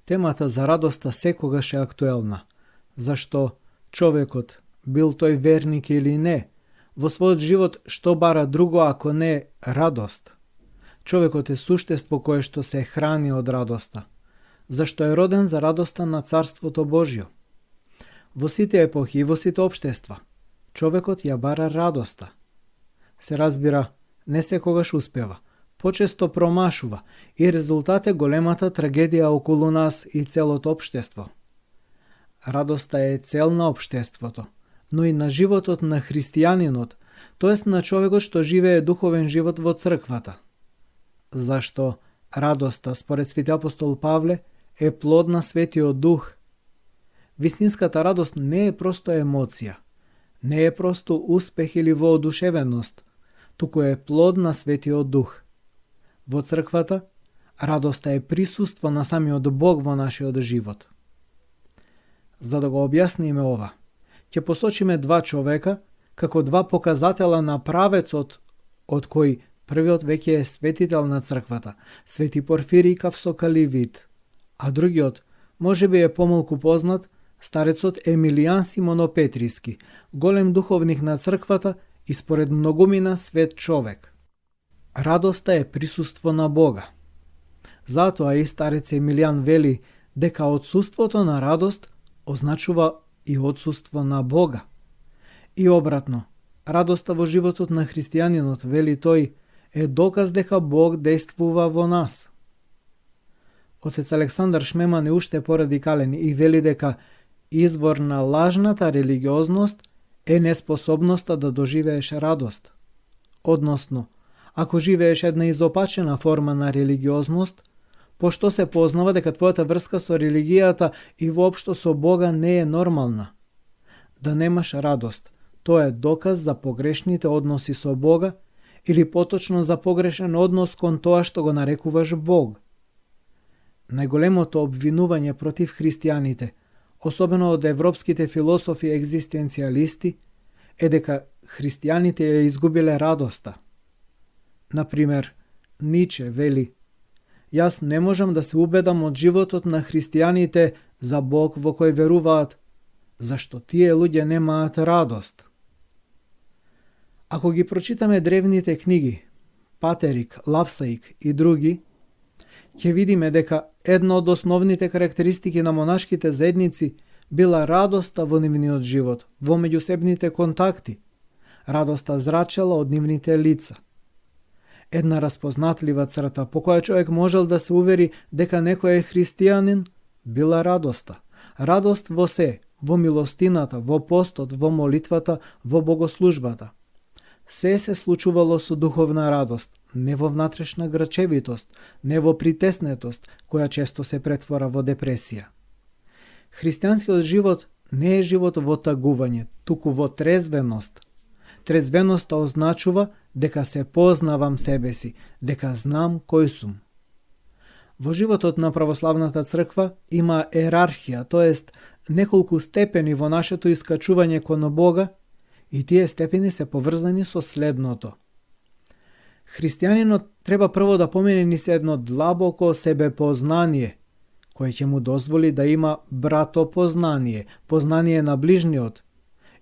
Темата за радоста секогаш е актуелна, зашто човекот, бил тој верник или не, во својот живот што бара друго ако не радост. Човекот е суштество кое што се храни од радоста, зашто е роден за радоста на Царството Божјо. Во сите епохи и во сите општества, човекот ја бара радоста. Се разбира, не секогаш успева, почесто промашува и резултат е големата трагедија околу нас и целото општество. Радоста е цел на општеството, но и на животот на христијанинот, тоест на човекот што живее духовен живот во црквата. Зашто радоста, според свети апостол Павле, е плод на Светиот Дух. Вистинската радост не е просто емоција, не е просто успех или воодушевеност, туку е плод на Светиот Дух. Во црквата, радоста е присуство на самиот Бог во нашиот живот. За да го објасниме ова, ќе посочиме два човека како два показатела на правецот од кој првиот веќе е светител на црквата, Свети Порфирий Кавсокаливит, а другиот можеби е помалку познат, старецот Емилијан Симонопетриски, голем духовник на црквата и според многумина свет човек. Радоста е присуство на Бога. Затоа и старец Емилијан вели дека отсуството на радост означува и отсуство на Бога. И обратно, радоста во животот на христијанинот, вели тој, е доказ дека Бог действува во нас. Отец Александар Шмеман е уште порадикален и вели дека извор на лажната религиозност е неспособноста да доживееш радост. Односно, ако живееш една изопачена форма на религиозност, пошто се познава дека твојата врска со религијата и воопшто со Бога не е нормална. Да немаш радост, тоа е доказ за погрешните односи со Бога или поточно за погрешен однос кон тоа што го нарекуваш Бог. Најголемото обвинување против христијаните, особено од европските философи екзистенцијалисти, е дека христијаните ја изгубиле радоста. Например, Ниче вели: "Јас не можам да се убедам од животот на христијаните за Бог во кој веруваат, зашто тие луѓе немаат радост." Ако ги прочитаме древните книги, Патерик, Лавсаик и други, ќе видиме дека една од основните карактеристики на монашките заедници била радоста во нивниот живот, во меѓусебните контакти. Радоста зрачела од нивните лица. Една распознатлива црта по која човек можел да се увери дека некој е христијанин, била радоста. Радост во се, во милостината, во постот, во молитвата, во богослужбата. Се случувало со духовна радост, не во внатрешна грчевитост, не во притеснетост, која често се претвора во депресија. Христијанскиот живот не е живот во тагување, туку во трезвеност. Трезвеноста означува дека се познавам себе си, дека знам кој сум. Во животот на православната црква има ерархија, тоест неколку степени во нашето искачување кон Бога, и тие степени се поврзани со следното. Христијанинот треба прво да помине низ едно длабоко себепознание, кое ќе му дозволи да има братопознание, познание на ближниот,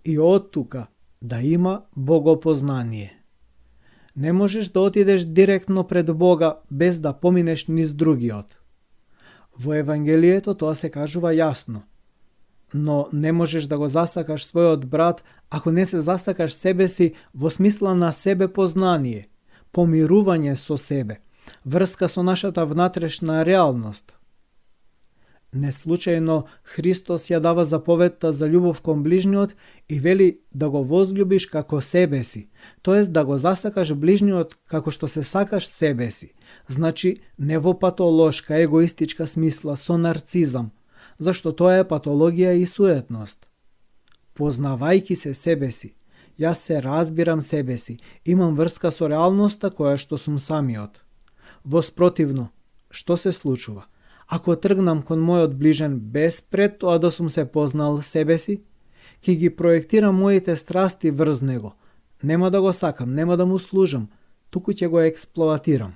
и од тука да има богопознание. Не можеш да отидеш директно пред Бога без да поминеш низ другиот. Во Евангелието тоа се кажува јасно. Но не можеш да го засакаш својот брат ако не се засакаш себе си во смисла на себепознание, помирување со себе, врска со нашата внатрешна реалност. Неслучајно Христос ја дава заповедта за љубов кон ближниот и вели да го возлюбиш како себе си, тоест да го засакаш ближниот како што се сакаш себе си, значи не во патолошка, егоистичка смисла, со нарцизам, зашто тоа е патологија и суетност. Познавајки се себе си, јас се разбирам себе си, имам врска со реалноста која што сум самиот. Воспротивно, што се случува? Ако тргнам кон мојот ближен без пред тоа да сум се познал себе си, ќе ги проектирам моите страсти врз него. Нема да го сакам, нема да му служам, туку ќе го експлоатирам.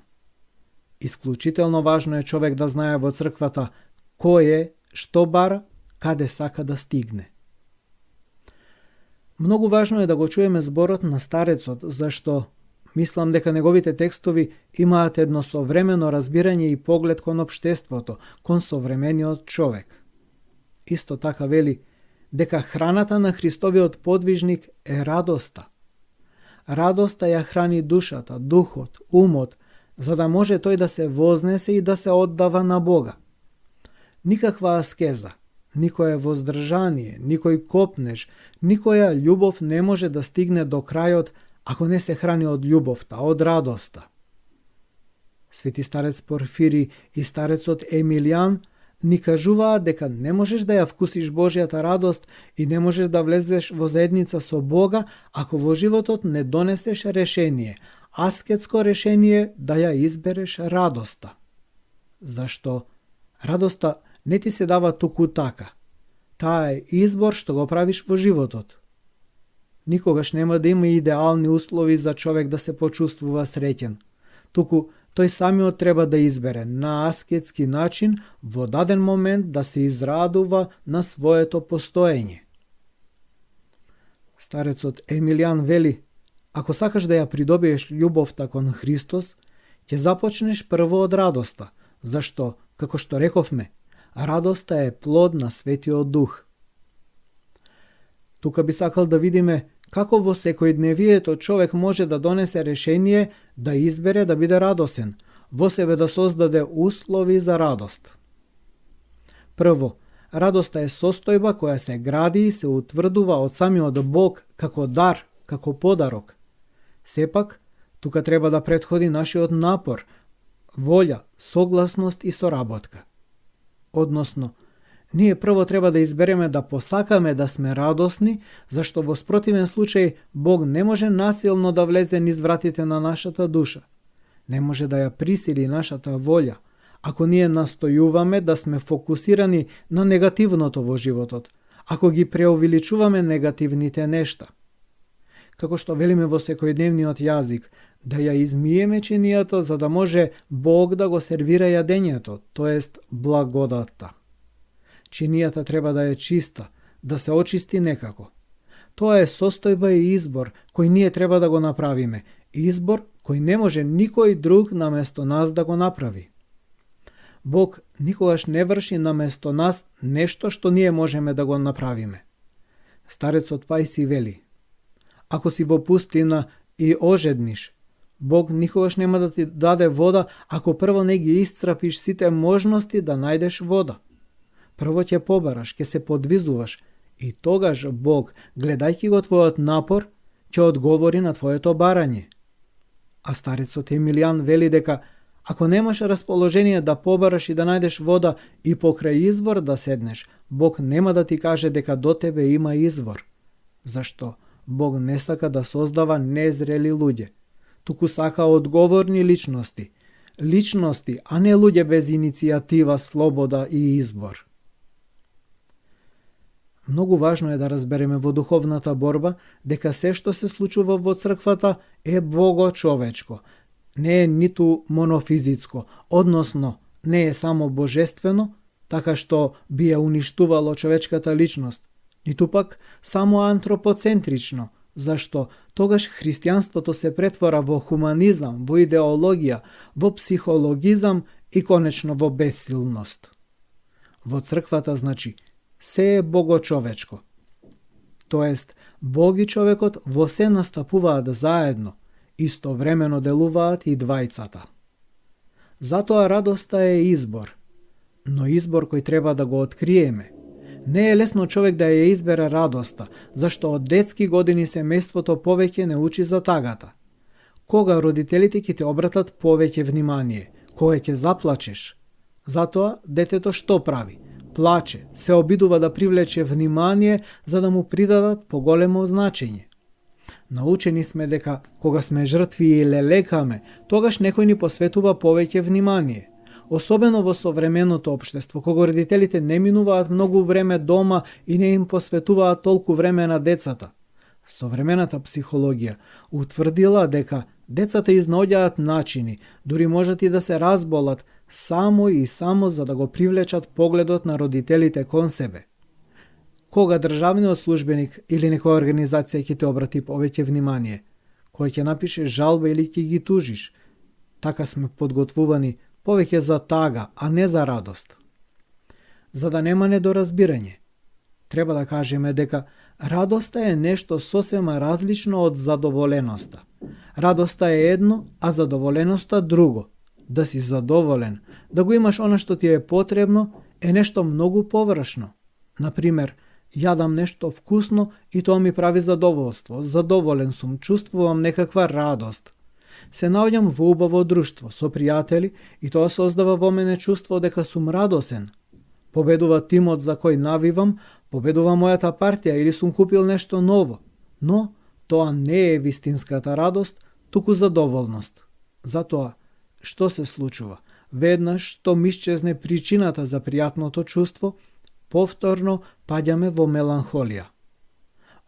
Исклучително важно е човек да знае во црквата кој е, што бара, каде сака да стигне. Многу важно е да го чуеме зборот на старецот, зашто мислам дека неговите текстови имаат едно современо разбирање и поглед кон општеството, кон современиот човек. Исто така вели дека храната на Христовиот подвижник е радоста. Радоста ја храни душата, духот, умот, за да може тој да се вознесе и да се оддава на Бога. Никаква аскеза, никое воздржание, никој копнеж, никоја љубов не може да стигне до крајот ако не се храни од љубовта, од радоста. Свети старец Порфири и старецот Емилијан ни кажуваат дека не можеш да ја вкусиш Божјата радост и не можеш да влезеш во заедница со Бога ако во животот не донесеш решение, аскетско решение да ја избереш радоста. Зашто радоста не ти се дава туку така. Таа е избор што го правиш во животот. Никогаш нема да има идеални услови за човек да се почувствува среќен. Туку тој самиот треба да избере на аскетски начин во даден момент да се израдува на своето постоење. Старецот Емилијан вели, ако сакаш да ја придобиеш љубовта кон Христос, ќе започнеш прво од радоста, зашто, како што рековме, радоста е плод на Светиот Дух. Тука би сакал да видиме како во секојдневието човек може да донесе решение да избере да биде радосен, во себе да создаде услови за радост. Прво, радоста е состојба која се гради и се утврдува од самиот Бог како дар, како подарок. Сепак, тука треба да претходи нашиот напор, волја, согласност и соработка. Односно, ние прво треба да избереме да посакаме да сме радосни, зашто во спротивен случај Бог не може насилно да влезе низ вратите на нашата душа. Не може да ја присили нашата волја, ако ние настојуваме да сме фокусирани на негативното во животот, ако ги преувеличуваме негативните нешта. Како што велиме во секојдневниот јазик, да ја измиеме чинијата за да може Бог да го сервира јадењето, тоест благодатта. Чинијата треба да е чиста, да се очисти некако. Тоа е состојба и избор кој ние треба да го направиме, избор кој не може никој друг наместо нас да го направи. Бог никогаш не врши наместо нас нешто што ние можеме да го направиме. Старецот Пајси вели: ако си во пустина и ожедниш, Бог никогаш нема да ти даде вода ако прво не ги исцрапиш сите можности да најдеш вода. Прво ќе побараш, ќе се подвизуваш и тогаш Бог, гледајќи го твојот напор, ќе одговори на твоето барање. А старецот Емилијан вели дека ако немаш расположение да побараш и да најдеш вода и покрај извор да седнеш, Бог нема да ти каже дека до тебе има извор. Зашто? Бог не сака да создава незрели луѓе, туку сака одговорни личности, а не луѓе без иницијатива, слобода и избор. Многу важно е да разбереме во духовната борба дека се што се случува во црквата е богочовечко, не е ниту монофизицко, односно не е само божествено, така што би ја уништувало човечката личност, ниту пак само антропоцентрично, зашто тогаш христијанството се претвора во хуманизам, во идеологија, во психологизам и конечно во бесилност. Во црквата значи се е богочовечко. Тоест, Бог и човекот во се настапуваат заедно, истовремено делуваат и двајцата. Затоа радоста е избор, но избор кој треба да го откриеме. Не е лесно човек да ја избере радоста, зашто од детски години семејството повеќе не учи за тагата. Кога родителите ќе те обратат повеќе внимание, кога ќе заплачеш. Затоа детето што прави? Плаче, се обидува да привлече внимание за да му придадат поголемо значење. Научени сме дека кога сме жртви и лелекаме, тогаш некој ни посветува повеќе внимание. Особено во современото општество, кога родителите не минуваат многу време дома и не им посветуваат толку време на децата. Современата психологија утврдила дека Децата изнаоѓаат начини, дури можат и да се разболат, само и само за да го привлечат погледот на родителите кон себе. Кога државниот службеник или некоја организација ќе те обрати повеќе внимание, кој ќе напише жалба или ќе ги тужиш, така сме подготвувани повеќе за тага, а не за радост. За да нема недоразбирање, треба да кажеме дека радоста е нешто сосема различно од задоволеноста. Радоста е едно, а задоволеноста друго. Да си задоволен, да го имаш она што ти е потребно, е нешто многу површно. Например, јадам нешто вкусно и тоа ми прави задоволство, задоволен сум, чувствувам некаква радост. Се наоѓам во убаво друштво, со пријатели и тоа создава во мене чувство дека сум радосен. Победува тимот за кој навивам, победува мојата партија или сум купил нешто ново. Но тоа не е вистинската радост, туку задоволност. Затоа, што се случува? Веднаш што ми исчезне причината за пријатното чувство, повторно паѓаме во меланхолија.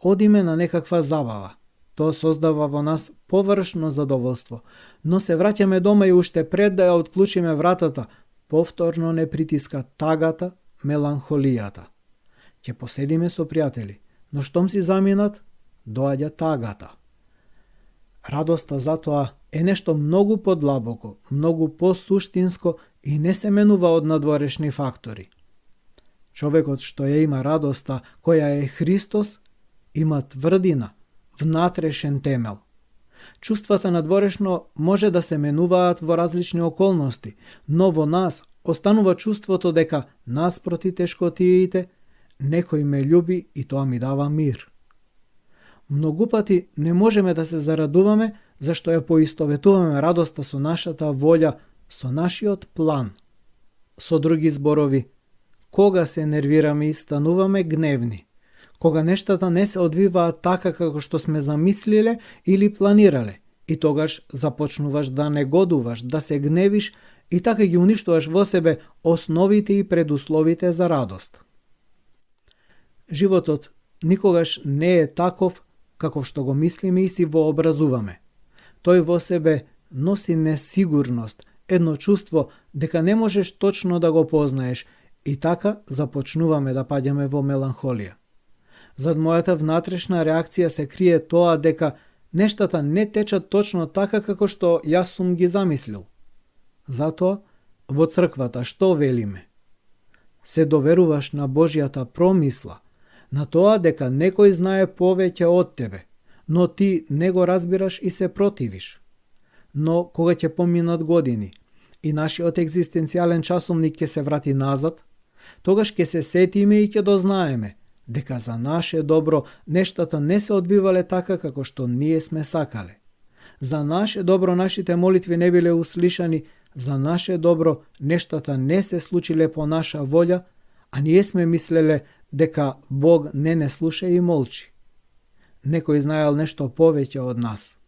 Одиме на некаква забава. Тоа создава во нас површно задоволство, но се враќаме дома и уште пред да ја отклучиме вратата, повторно не притиска тагата, меланхолијата. Ќе поседиме со пријатели, но штом си заминат, доаѓа тагата. Радоста затоа е нешто многу подлабоко, многу посуштинско и не се менува од надворешни фактори. Човекот што ја има радоста, која е Христос, има тврдина, внатрешен темел. Чувствата надворешно може да се менуваат во различни околности, но во нас останува чувството дека наспроти тешкотиите, некој ме љуби и тоа ми дава мир. Многу пати не можеме да се зарадуваме зашто ја поистоветуваме радоста со нашата волја, со нашиот план. Со други зборови, кога се нервираме и стануваме гневни, кога нештата не се одвиваат така како што сме замислиле или планирале, и тогаш започнуваш да негодуваш, да се гневиш и така ги уништуваш во себе основите и предусловите за радост. Животот никогаш не е таков каков што го мислиме и си вообразуваме. Тој во себе носи несигурност, едно чувство дека не можеш точно да го познаеш и така започнуваме да паѓаме во меланхолија. Зад мојата внатрешна реакција се крие тоа дека нештата не течат точно така како што јас сум ги замислил. Затоа, во црквата што велиме? Се доверуваш на Божјата промисла, на тоа дека некој знае повеќе од тебе, но ти не го разбираш и се противиш. Но кога ќе поминат години и нашиот екзистенцијален часовник ќе се врати назад, тогаш ќе се сетиме и ќе дознаеме дека за наше добро нештата не се одвивале така како што ние сме сакале. За наше добро нашите молитви не биле услишани, за наше добро нештата не се случиле по наша волја, а ние сме мислеле дека Бог не слуша и молчи. Некој знаел нешто повеќе од нас.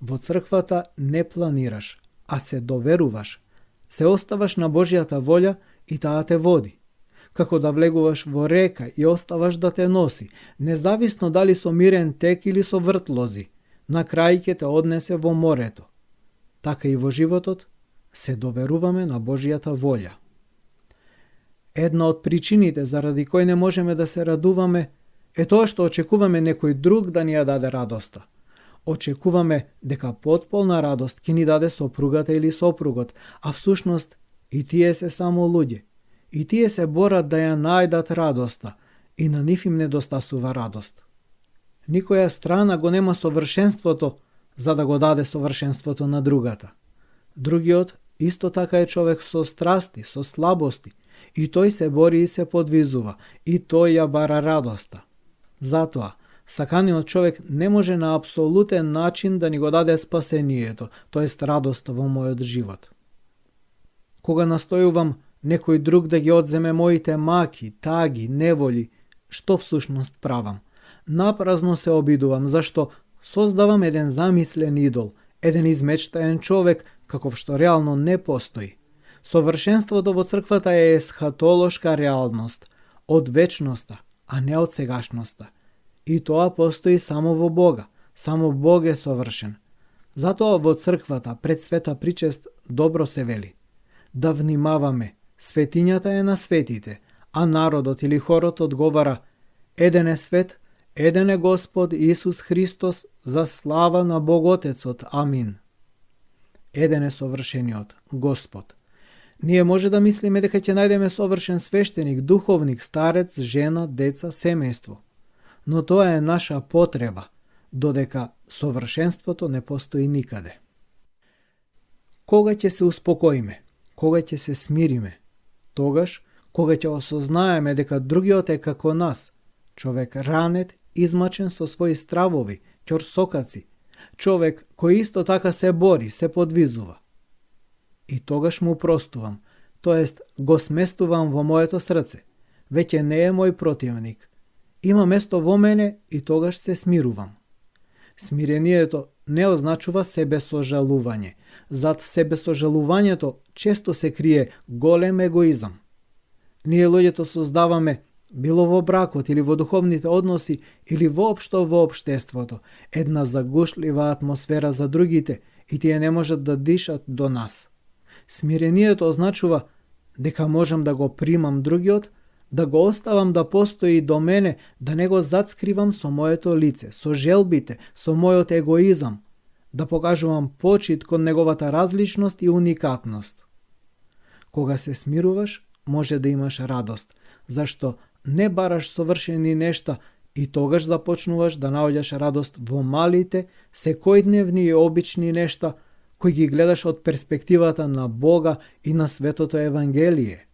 Во црквата не планираш, а се доверуваш. Се оставаш на Божјата волја и таа те води. Како да влегуваш во река и оставаш да те носи, независно дали со мирен тек или со вртлози, на крај ќе те однесе во морето. Така и во животот се доверуваме на Божјата волја. Една од причините заради кои не можеме да се радуваме е тоа што очекуваме некој друг да ни ја даде радоста. Очекуваме дека потполна радост ќе ни даде сопругата или сопругот, а всушност и тие се само луѓе. И тие се борат да ја најдат радоста и на нив им недостасува радост. Никоја страна го нема совршенството за да го даде совршенството на другата. Другиот исто така е човек со страсти, со слабости, и тој се бори и се подвизува, и тој ја бара радоста. Затоа, саканиот човек не може на апсолутен начин да ни го даде спасението, тоест радоста во мојот живот. Кога настојувам некој друг да ги одземе моите маки, таги, неволи, што всушност правам? Напразно се обидувам, зашто создавам еден замислен идол, еден измечтаен човек, каков што реално не постои. Совршенството во црквата е есхатолошка реалност, од вечноста, а не од сегашноста. И тоа постои само во Бога, само Бог е совршен. Затоа во црквата пред света причест добро се вели: да внимаваме, светињата е на светите, а народот или хорот одговара: еден е свет, еден е Господ Исус Христос, за слава на Бог Отецот. Амин. Еден е совршениот, Господ. Ние може да мислиме дека ќе најдеме совршен свештеник, духовник, старец, жена, деца, семејство. Но тоа е наша потреба, додека совршенството не постои никаде. Кога ќе се успокоиме? Кога ќе се смириме? Тогаш, кога ќе осознаеме дека другиот е како нас, човек ранет, измачен со своји стравови, ќорсокаци, човек кој исто така се бори, се подвизува. И тогаш му простувам, тоест го сместувам во моето срце. Веќе не е мој противник. Има место во мене и тогаш се смирувам. Смирението не означува себесожалување. Зад себесожалувањето често се крие голем егоизам. Ние луѓето создаваме, било во бракот или во духовните односи или воопшто во општеството, една загушлива атмосфера за другите и тие не можат да дишат до нас. Смирението означува дека можам да го примам другиот, да го оставам да постои до мене, да не го зацкривам со моето лице, со желбите, со мојот егоизам, да покажувам почит кон неговата различност и уникатност. Кога се смируваш, може да имаш радост, зашто не бараш совршени нешта и тогаш започнуваш да наоѓаш радост во малите, секојдневни и обични нешта, кои ги гледаш од перспективата на Бога и на светото Евангелие.